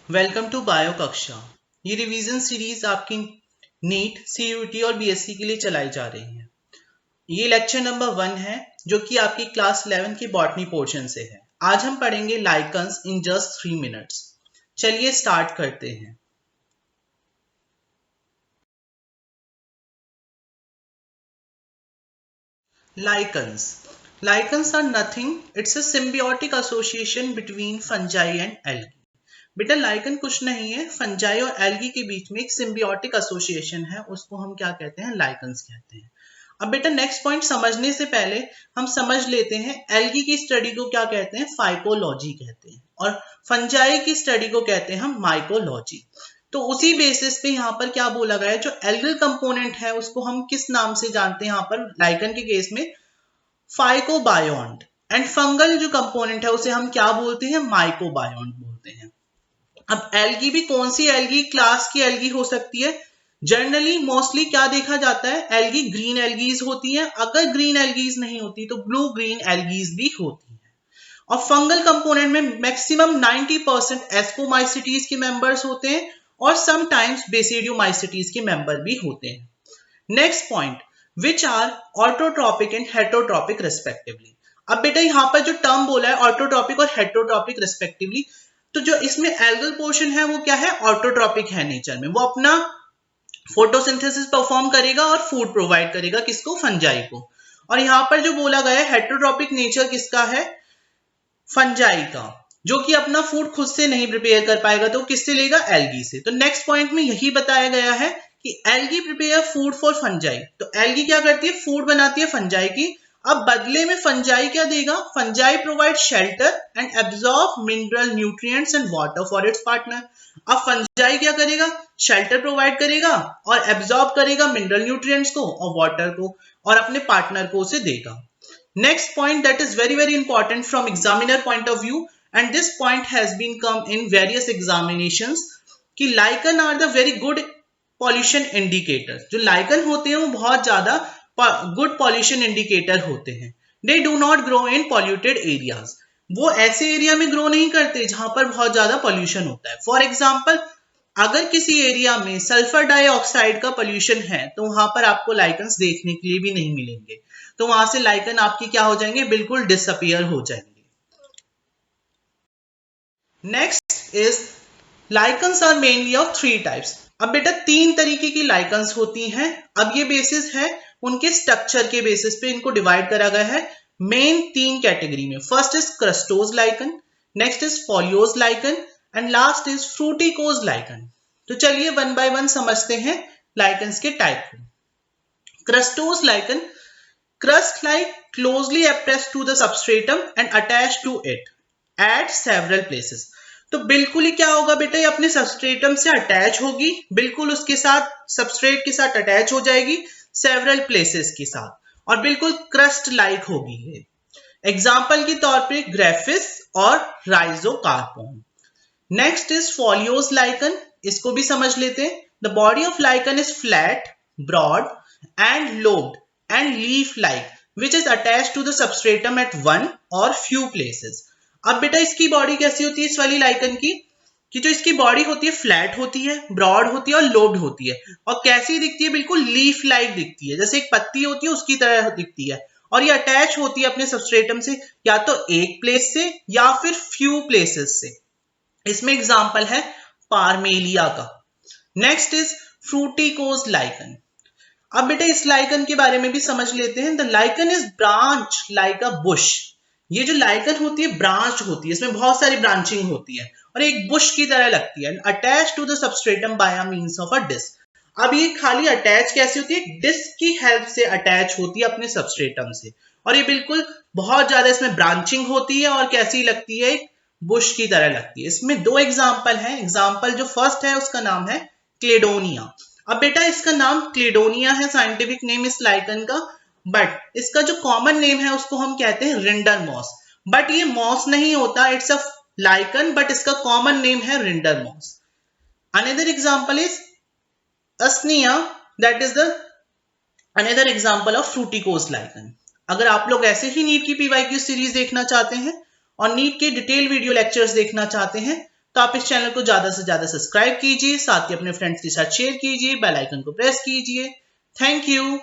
Welcome to bio कक्षा। ये revision series आपकी नीट, सीयूटी और बीएससी के लिए चलाई जा रही है। ये लेक्चर नंबर 1 है जो कि आपकी क्लास 11 की बॉटनी पोर्शन से है। आज हम पढ़ेंगे लाइकन्स इन जस्ट 3 मिनट्स। चलिए स्टार्ट करते हैं। Lichens. Lichens are nothing. It's a symbiotic association between fungi and algae. बेटा लाइकन कुछ नहीं है, फंजाई और एल्गी के बीच में एक सिम्बियोटिक एसोसिएशन है, उसको हम क्या कहते हैं? लाइकन्स कहते हैं। अब बेटा नेक्स्ट पॉइंट समझने से पहले हम समझ लेते हैं एल्गी की स्टडी को क्या कहते हैं? फाइकोलॉजी कहते हैं, और फंजाई की स्टडी को कहते हैं हम माइकोलॉजी। तो उसी बेसिस पे यहाँ पर क्या बोला गया है, जो एल्गल कंपोनेंट है उसको हम किस नाम से जानते हैं? यहाँ पर लाइकन के केस में फाइकोबायोन्ट, एंड फंगल जो कंपोनेंट है उसे हम क्या बोलते हैं? माइकोबायोन्ट बोलते हैं। अब एल्गी भी कौन सी एल्गी क्लास की एल्गी हो सकती है? जनरली मोस्टली क्या देखा जाता है? एल्गी ग्रीन एल्गीज होती है। अगर ग्रीन एल्गीज नहीं होती तो ब्लू ग्रीन एल्गीज भी होती है। और फंगल कंपोनेंट में मैक्सिमम 90% एस्कोमाइसिटीज के मेंबर्स होते हैं और समटाइम्स बेसिडियोमाइसिटीज के मेंबर भी होते हैं। Next point, which are autotrophic and heterotrophic respectively. अब बेटा यहाँ पर जो टर्म बोला है ऑटोट्रॉपिक और हेटरोट्रॉपिक रेस्पेक्टिवली, तो जो इसमें एल्गल पोर्शन है वो क्या है? ऑटोट्रॉपिक है नेचर में। वो अपना फोटोसिंथेसिस परफॉर्म करेगा और फूड प्रोवाइड करेगा किसको? फंजाई को। और यहाँ पर जो बोला गया है हेटरोट्रॉपिक नेचर किसका है? फंजाई का, जो कि अपना फूड खुद से नहीं प्रिपेयर कर पाएगा तो किससे लेगा? एल्गी से। तो नेक्स्ट पॉइंट में यही बताया गया है कि algae prepare food for fungi. तो एल्गी क्या करती है? फूड बनाती है फंजाई की। अब बदले में फंजाई क्या देगा? Fungi provide shelter and absorb mineral nutrients and water for its partner. अब फंजाई क्या करेगा? शेल्टर प्रोवाइड करेगा और एब्जॉर्ब करेगा मिनरल न्यूट्रिएंट्स को और वाटर को, और अपने पार्टनर को उसे देगा। Next point that is very important from examiner point of view, and this point has been come in various examinations, कि lichen are the very good pollution indicator। जो lichen होते हैं वो बहुत ज्यादा good pollution indicator होते हैं। They do not grow in polluted areas। वो ऐसे एरिया में ग्रो नहीं करते जहां पर बहुत ज्यादा पॉल्यूशन होता है। फॉर एग्जाम्पल, अगर किसी एरिया में सल्फर डाइऑक्साइड का पॉल्यूशन है तो वहां पर आपको लाइकन्स देखने के लिए भी नहीं मिलेंगे। तो वहां से लाइकन आपकी क्या हो जाएंगे? बिल्कुल डिसअपियर हो जाएंगे। Next is lichens are mainly of 3 types. अब बेटा 3 तरीके की लाइकन्स होती हैं। अब ये बेसिस है उनके स्ट्रक्चर के बेसिस पे इनको डिवाइड करा गया है मेन 3 कैटेगरी में। First is crustose lichen, next is foliose lichen, and last is fruticose lichen. तो चलिए 1 बाय 1 समझते हैं लाइकन्स के टाइप को। Crustose lichen, crust like closely pressed to the substratum and attached to it at several places। तो बिल्कुल ही क्या होगा बेटा? ये अपने सबस्ट्रेटम से अटैच होगी, बिल्कुल उसके साथ सबस्ट्रेट के साथ अटैच हो जाएगी सेवरल प्लेसेस के साथ, और बिल्कुल क्रस्ट लाइक होगी ये। एग्जाम्पल के तौर पे ग्रेफिस और Rhizocarpon. Next is foliose lichen, इसको भी समझ लेते हैं। The body of lichen is flat, broad and lobed and leaf-like, which is attached to the substratum at one or few places। अब बेटा इसकी बॉडी कैसी होती है इस वाली लाइकन की? कि जो इसकी बॉडी होती है फ्लैट होती है, ब्रॉड होती है और लोब्ड होती है, और कैसी दिखती है? बिल्कुल लीफ लाइक दिखती है, जैसे एक पत्ती होती है उसकी तरह दिखती है। और ये अटैच होती है अपने सबस्ट्रेटम से या तो एक प्लेस से या फिर फ्यू प्लेसेस से। इसमें एग्जाम्पल है पार्मेलिया का। Next is fruticose lichen. अब बेटा इस लाइकन के बारे में भी समझ लेते हैं। The lichen is branch like a bush. ये जो लाइकन होती है ब्रांच होती है, इसमें बहुत सारी ब्रांचिंग होती है और एक बुश की तरह लगती है। Attach to the substratum by means of a disc. अब ये खाली अटैच कैसे होती है? डिस्क की हेल्प से अटैच होती है अपने सबस्ट्रेटम से, और ये बिल्कुल बहुत ज्यादा इसमें ब्रांचिंग होती है और कैसी लगती है? एक बुश की तरह लगती है। इसमें 2 एग्जाम्पल हैं। एग्जाम्पल जो फर्स्ट है उसका नाम है क्लेडोनिया। अब बेटा इसका नाम क्लेडोनिया है साइंटिफिक नेम इस लाइकन का, बट इसका जो कॉमन नेम है उसको हम कहते हैं रिंडर मॉस। बट ये मॉस नहीं होता, इट्स अ लाइकन, बट इसका कॉमन नेम है reindeer moss. Another example is Usnea, that is the another example of fruticose lichen. अगर आप लोग ऐसे ही नीट की पीवाईक्यू सीरीज देखना चाहते हैं और नीट के डिटेल वीडियो लेक्चर्स देखना चाहते हैं तो आप इस चैनल को ज्यादा से ज्यादा सब्सक्राइब कीजिए, साथ ही अपने फ्रेंड्स के साथ शेयर कीजिए, बेल आइकन को प्रेस कीजिए। Thank you.